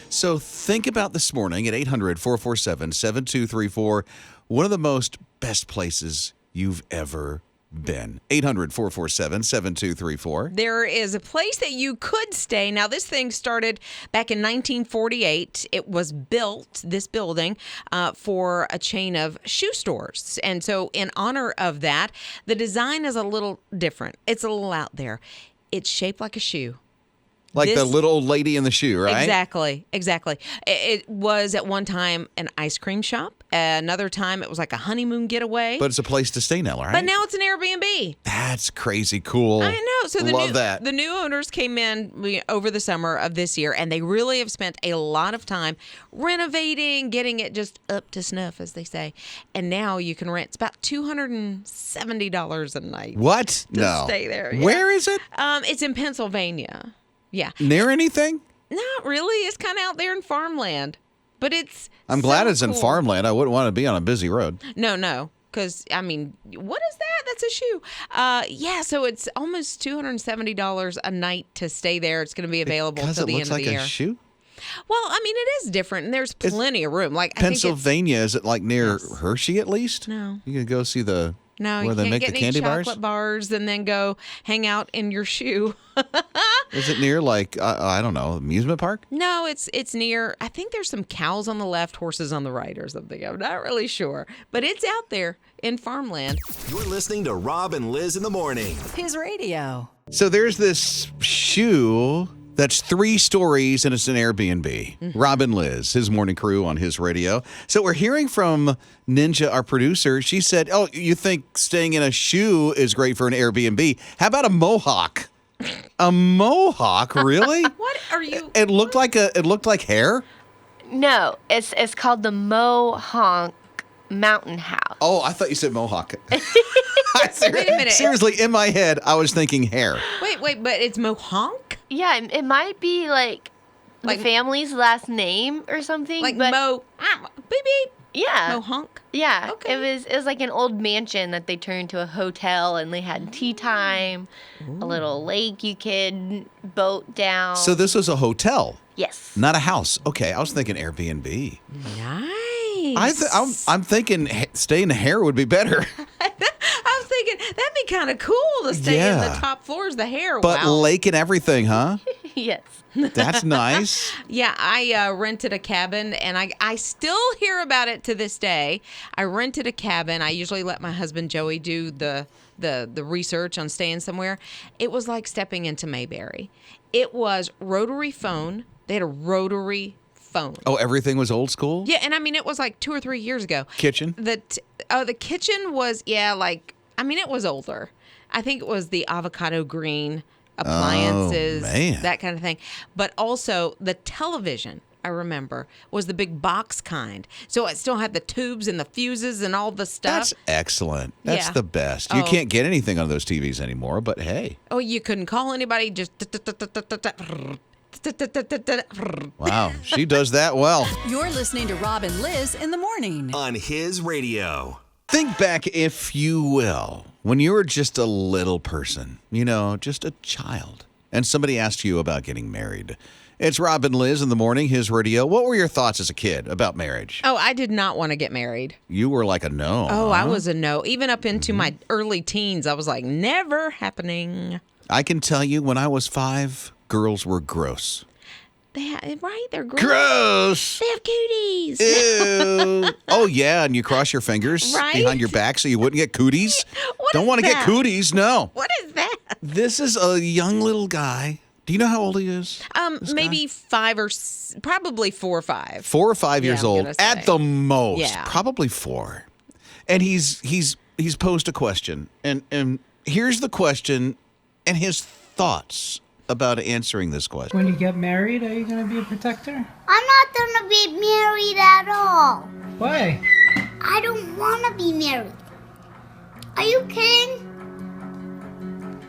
So think about this morning at 800-447-7234, one of the most best places you've ever been. 800-447-7234. There is a place that you could stay. Now, this thing started back in 1948. It was built, this building, for a chain of shoe stores. And so in honor of that, the design is a little different. It's a little out there. It's shaped like a shoe. Like the little old lady in the shoe, right? Exactly. It was at one time an ice cream shop. Another time it was like a honeymoon getaway. But it's a place to stay now, right? But now it's an Airbnb. That's crazy cool. I know. So the new owners came in over the summer of this year, and they really have spent a lot of time renovating, getting it just up to snuff, as they say. And now you can rent. It's about $270 a night. What? To stay there. Yeah. Where is it? It's in Pennsylvania. Yeah. Near anything? Not really. It's kind of out there in farmland. But it's I'm glad it's in farmland. I wouldn't want to be on a busy road. No. Because, I mean, what is that? That's a shoe. So it's almost $270 a night to stay there. It's going to be available till the end of the year. Because it looks like a shoe? Well, I mean, it is different, and there's plenty of room. Like Pennsylvania, is it like near Hershey at least? No. You can go see where they make the candy bars? Chocolate bars and then go hang out in your shoe. Is it near I don't know, amusement park? No, it's near. I think there's some cows on the left, horses on the right, or something. I'm not really sure, but it's out there in farmland. You're listening to Rob and Lizz in the morning. His radio. So there's this shoe that's 3 stories and it's an Airbnb. Mm-hmm. Rob and Lizz, his morning crew on his radio. So we're hearing from Ninja, our producer. She said, "Oh, you think staying in a shoe is great for an Airbnb? How about a mohawk?" A mohawk, really? What are you? It looked like hair. No, it's called the Mohawk Mountain House. Oh, I thought you said mohawk. Wait a minute. Seriously, in my head, I was thinking hair. Wait, but it's Mohawk? Yeah, it might be like the family's last name or something. Like beep beep. Yeah. Mohawk? Yeah. Okay. It was like an old mansion that they turned into a hotel, and they had tea time, a little lake you could boat down. So this was a hotel? Yes. Not a house. Okay, I was thinking Airbnb. Nice. I'm thinking staying in hair would be better. I was thinking that'd be kind of cool to stay in the top floors, the hair. But lake and everything, huh? Yes. That's nice. Yeah, I rented a cabin, and I still hear about it to this day. I rented a cabin. I usually let my husband Joey do the research on staying somewhere. It was like stepping into Mayberry. It was rotary phone. They had a rotary phone. Oh, everything was old school? Yeah, and I mean, it was like 2 or 3 years ago. Kitchen? The kitchen was, it was older. I think it was the avocado green appliances, that kind of thing. But also the television, I remember, was the big box kind. So it still had the tubes and the fuses and all the stuff. That's excellent. That's the best. You can't get anything on those TVs anymore, but hey. Oh, you couldn't call anybody, just... Wow, she does that well. You're listening to Rob and Lizz in the morning. On his radio. Think back, if you will, when you were just a little person, just a child, and somebody asked you about getting married. It's Rob and Lizz in the morning, his radio. What were your thoughts as a kid about marriage? Oh, I did not want to get married. You were like a no. Oh, I was a no. Even up into my early teens, I was like, never happening. I can tell you, when I was 5, girls were gross. They're gross. Gross. They have cooties. Ew. Oh, yeah, and you cross your fingers behind your back so you wouldn't get cooties. Don't want to get cooties, no. What is that? This is a young little guy. Do you know how old he is? Maybe 5 probably 4 or 5. 4 or 5 years old at the most. Yeah. Probably 4. And he's posed a question, and here's the question and his thoughts about answering this question. When you get married, are you going to be a protector? I'm not going to be married at all. Why? I don't want to be married. Are you kidding?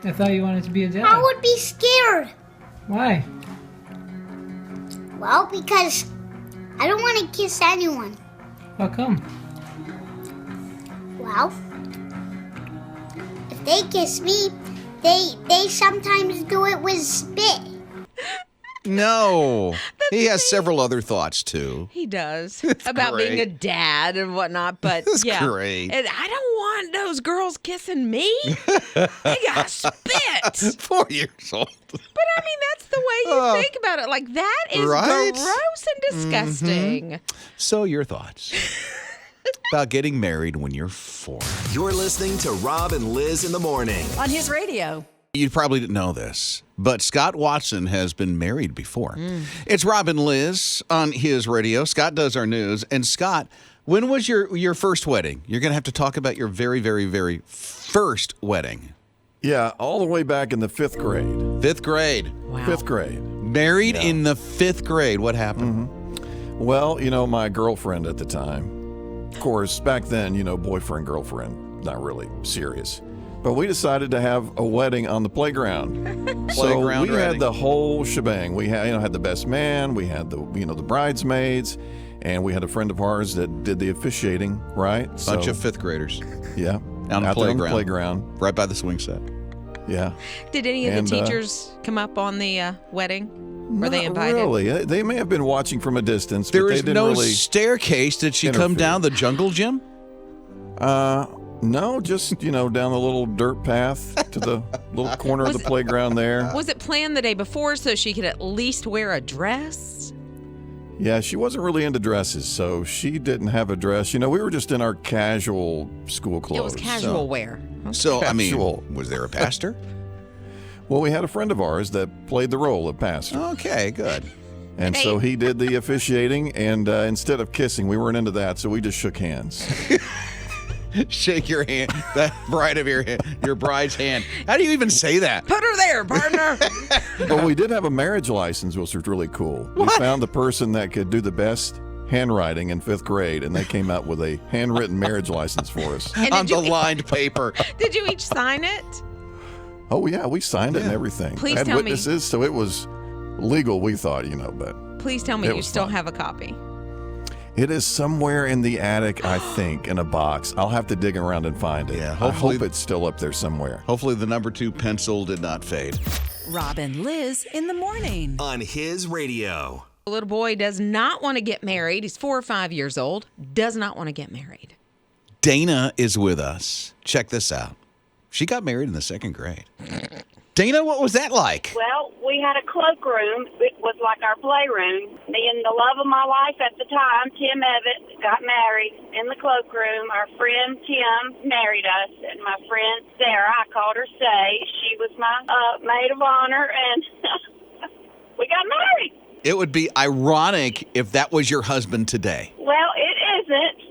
I thought you wanted to be a dad. I would be scared. Why? Well, because I don't want to kiss anyone. How come? Well, if if they kiss me, they sometimes do it with spit. No. He has several other thoughts, too. He does about being a dad and whatnot, but That's yeah, great. And I don't want those girls kissing me. They got spit. 4 years old. But I mean, that's the way you think about it. Like that is Right? gross and disgusting. So, your thoughts about getting married when you're 4. You're listening to Rob and Liz in the morning. On his radio. You probably didn't know this, but Scott Watson has been married before. It's Rob and Liz on his radio. Scott does our news. And Scott, when was your first wedding? You're going to have to talk about your very, very, very first wedding. Yeah, all the way back in the 5th grade. 5th grade. Wow. 5th grade. Married in the 5th grade. What happened? Well, my girlfriend at the time, of course, back then, boyfriend, girlfriend, not really serious. But we decided to have a wedding on the playground. So Playground we wedding. had the whole shebang. We had, had the best man, we had the bridesmaids, and we had a friend of ours that did the officiating, right? Bunch of 5th graders. Yeah. On the out there playground. on the playground. Right by the swing set. Yeah. Did any of the And, teachers come up on the wedding? Were they Not invited? really. They may have been watching from a distance, There but they is didn't no really staircase. Did she come interfere. down the jungle gym? No, just, down the little dirt path to the little corner of the playground there. Was it planned the day before so she could at least wear a dress? Yeah, she wasn't really into dresses, so she didn't have a dress. We were just in our casual school clothes. It was casual wear. So, I mean, Casual. was there a pastor? Well, we had a friend of ours that played the role of pastor. Okay, good. And so he did the officiating, and instead of kissing, we weren't into that, so we just shook hands. Shake your hand, that bride of your bride's hand. How do you even say that? Put her there, partner. But we did have a marriage license, which was really cool. We found the person that could do the best handwriting in 5th grade, and they came out with a handwritten marriage license for us. And On did the you- lined paper. Did you each sign it? Oh, yeah, we signed it and everything. Please had tell me. witnesses, so it was legal, we thought, but Please tell me It you was still fun. have a copy. it is somewhere in the attic, I think, in a box. I'll have to dig around and find it. Yeah, I hopefully- hope it's still up there somewhere. Hopefully the number 2 pencil did not fade. Rob and Liz in the morning. On his radio. The little boy does not want to get married. He's 4 or 5 years old. Does not want to get married. Dana is with us. Check this out. She got married in the 2nd grade. Dana, what was that like? Well, we had a cloakroom. It was like our playroom. Me and the love of my life at the time, Tim Evett, got married in the cloakroom. Our friend Tim married us, and my friend Sarah, I called her Say, she was my maid of honor, and we got married. It would be ironic if that was your husband today. Well, it isn't.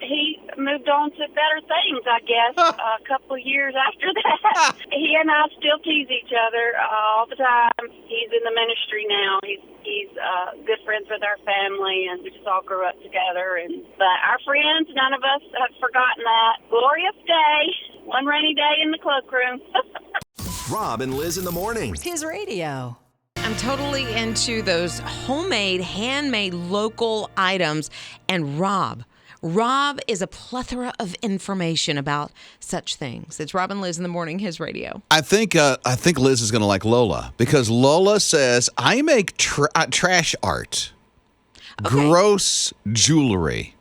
He moved on to better things, I guess, a couple of years after that. He and I still tease each other all the time. He's in the ministry now. He's good friends with our family, and we just all grew up together. But our friends, none of us have forgotten that glorious day, one rainy day in the cloakroom. Rob and Liz in the morning. His radio. I'm totally into those homemade, handmade, local items. And Rob is a plethora of information about such things. It's Rob and Liz in the morning, his radio. I think Liz is going to like Lola because Lola says, I make trash art, gross jewelry.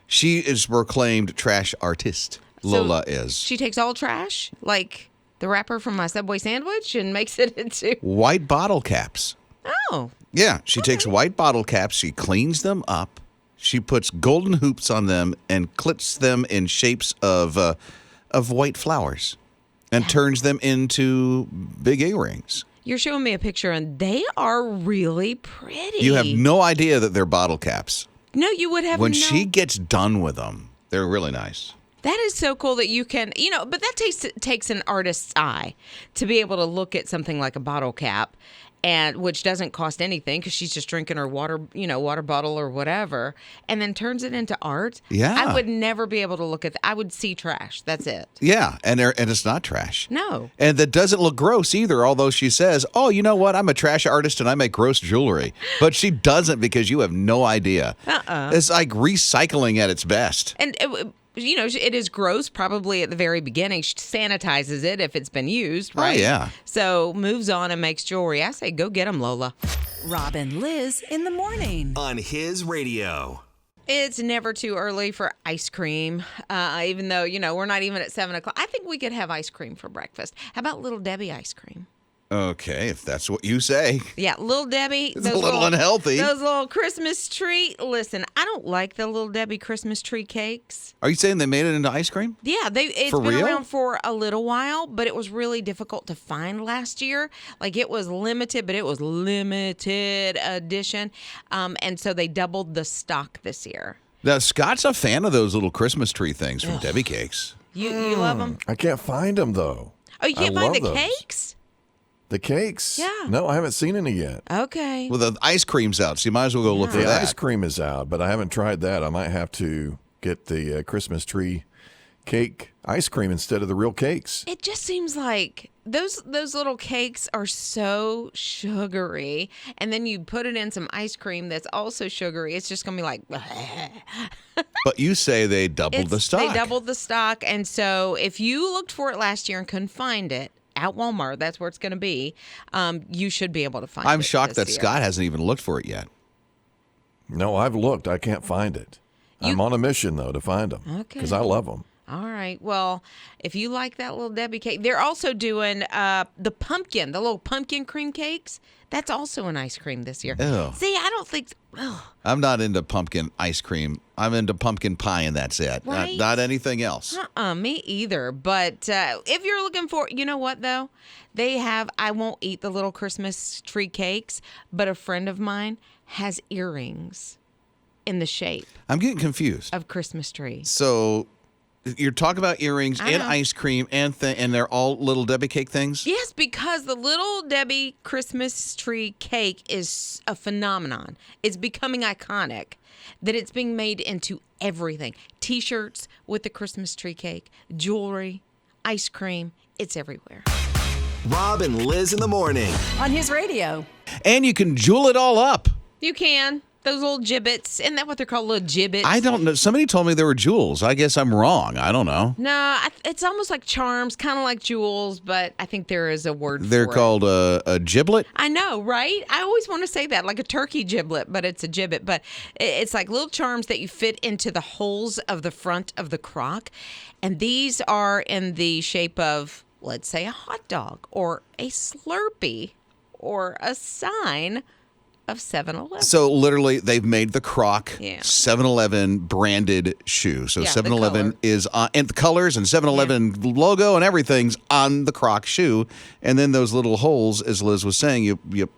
She is proclaimed trash artist. Lola is. She takes all trash, like the wrapper from my Subway sandwich, and makes it into... White bottle caps. Oh. Yeah, she takes white bottle caps, she cleans them up, she puts golden hoops on them and clips them in shapes of white flowers and turns them into big earrings. You're showing me a picture, and they are really pretty. You have no idea that they're bottle caps. No, you would have When no... she gets done with them, they're really nice. That is so cool that you can, but that takes an artist's eye to be able to look at something like a bottle cap, and which doesn't cost anything because she's just drinking her water bottle or whatever, and then turns it into art. Yeah. I would never be able to look at that. I would see trash. That's it. Yeah, and it's not trash. No. And that doesn't look gross either, although she says, oh, you know what? I'm a trash artist and I make gross jewelry. But she doesn't because you have no idea. It's like recycling at its best. And it is gross probably at the very beginning. She sanitizes it if it's been used, right? Oh, yeah. So moves on and makes jewelry. I say go get them, Lola. Rob and Lizz in the morning. On his radio. It's never too early for ice cream, even though, we're not even at 7 o'clock. I think we could have ice cream for breakfast. How about Little Debbie ice cream? Okay, if that's what you say. Yeah, Little Debbie. It's a little unhealthy. Those little Christmas tree. Listen, I don't like the Little Debbie Christmas tree cakes. Are you saying they made it into ice cream? Yeah, it's For been real? around for a little while, but it was really difficult to find last year. Like it was limited, but it was limited edition. And so they doubled the stock this year. Now, Scott's a fan of those little Christmas tree things from Debbie Cakes. You love them? I can't find them, though. Oh, you can't I find the love those. cakes? The cakes? Yeah. No, I haven't seen any yet. Okay. Well, the ice cream's out, so you might as well go look for The that. ice cream is out, but I haven't tried that. I might have to get the Christmas tree cake ice cream instead of the real cakes. It just seems like those little cakes are so sugary, and then you put it in some ice cream that's also sugary. It's just gonna be like. But you say they doubled the stock. They doubled the stock, and so if you looked for it last year and couldn't find it at Walmart, that's where it's going to be. You should be able to find it. I'm shocked that this year. Scott hasn't even looked for it yet. No, I've looked. I can't find it. I'm on a mission, though, to find them. Okay. Because I love them. All right. Well, if you like that Little Debbie cake, they're also doing the little pumpkin cream cakes. That's also an ice cream this year. Ew. See, I don't think. I'm not into pumpkin ice cream. I'm into pumpkin pie, and that's it. Right? Not anything else. Me either. But if you're looking for, you know what, though? They have, I won't eat the little Christmas tree cakes, but a friend of mine has earrings in the shape I'm getting confused. of Christmas trees. So you're talking about earrings I and know. ice cream, and they're all Little Debbie cake things? Yes, because the Little Debbie Christmas tree cake is a phenomenon. It's becoming iconic that it's being made into everything. T-shirts with the Christmas tree cake, jewelry, ice cream. It's everywhere. Rob and Lizz in the morning. On his radio. And you can jewel it all up. You can. Those little gibbets. Isn't that what they're called, little gibbets? I don't know. Somebody told me they were jewels. I guess I'm wrong. I don't know. No, it's almost like charms, kind of like jewels, but I think there is a word They're for it. called a giblet. I know, right? I always want to say that, like a turkey giblet, but it's a gibbet. But it's like little charms that you fit into the holes of the front of the crock. And these are in the shape of, let's say, a hot dog or a Slurpee or a sign of 7-Eleven. So literally, they've made the Croc Yeah. 7-Eleven branded shoe. So Yeah, the 7-Eleven color. is on, and the colors and 7-Eleven logo and everything's on the Croc shoe. And then those little holes, as Liz was saying, you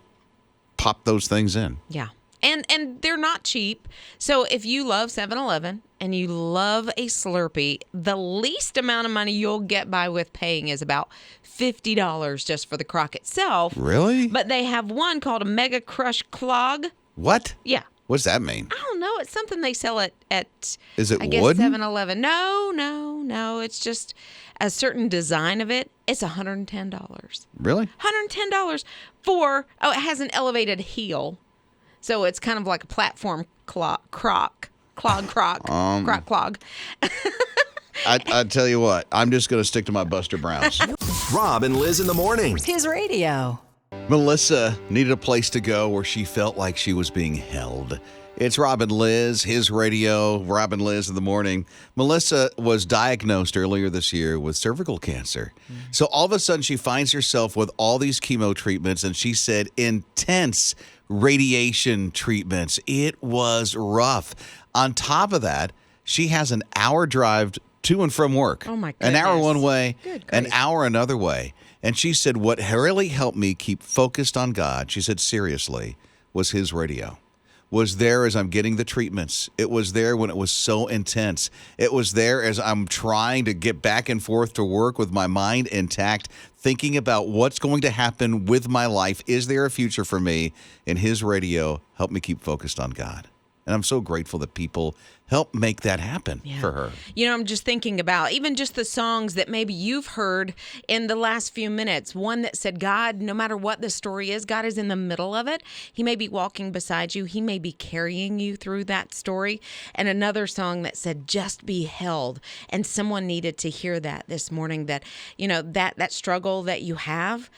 pop those things in. Yeah. And they're not cheap. So if you love 7-Eleven and you love a Slurpee, the least amount of money you'll get by with paying is about $50 just for the crock itself. Really? But they have one called a Mega Crush Clog. What? Yeah. What's that mean? I don't know. It's something they sell at Is it I guess wooden? 7-Eleven. No. It's just a certain design of it. It's $110. Really? $110 for, it has an elevated heel. So it's kind of like a platform clog. I tell you what, I'm just going to stick to my Buster Browns. Rob and Lizz in the morning. His radio. Melissa needed a place to go where she felt like she was being held. It's Rob and Lizz, his radio, Rob and Lizz in the morning. Melissa was diagnosed earlier this year with cervical cancer. So all of a sudden she finds herself with all these chemo treatments, and she said intense radiation treatments. It was rough. On top of that, she has an hour drive to and from work. Oh, my An hour goodness. one way, Good an grief. hour another way. And she said what really helped me keep focused on God, she said seriously, was his radio. Was there as I'm getting the treatments. It was there when it was so intense. It was there as I'm trying to get back and forth to work with my mind intact, thinking about what's going to happen with my life. Is there a future for me? And his radio helped me keep focused on God. And I'm so grateful that people help make that happen for her. I'm just thinking about even just the songs that maybe you've heard in the last few minutes. One that said, God, no matter what the story is, God is in the middle of it. He may be walking beside you. He may be carrying you through that story. And another song that said, just be held. And someone needed to hear that this morning, that, that struggle that you have,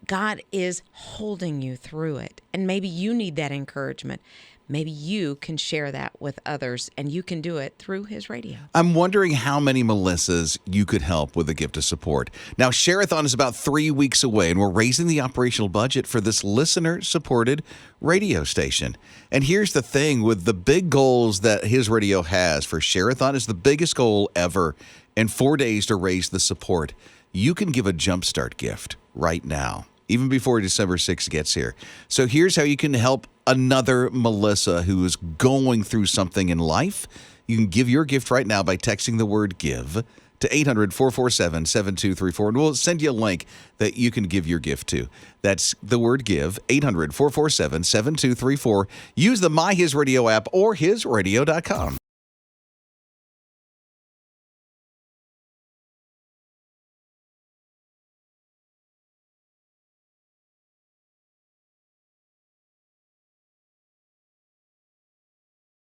God is holding you through it. And maybe you need that encouragement. Maybe you can share that with others, and you can do it through His radio. I'm wondering how many Melissas you could help with a gift of support. Now, Sharathon is about 3 weeks away, and we're raising the operational budget for this listener-supported radio station. And here's the thing, with the big goals that His radio has for Sharathon is the biggest goal ever, and 4 days to raise the support. You can give a jumpstart gift right now, even before December 6th gets here. So here's how you can help another Melissa who is going through something in life. You can give your gift right now by texting the word GIVE to 800-447-7234, and we'll send you a link that you can give your gift to. That's the word GIVE, 800-447-7234. Use the My His Radio app or hisradio.com.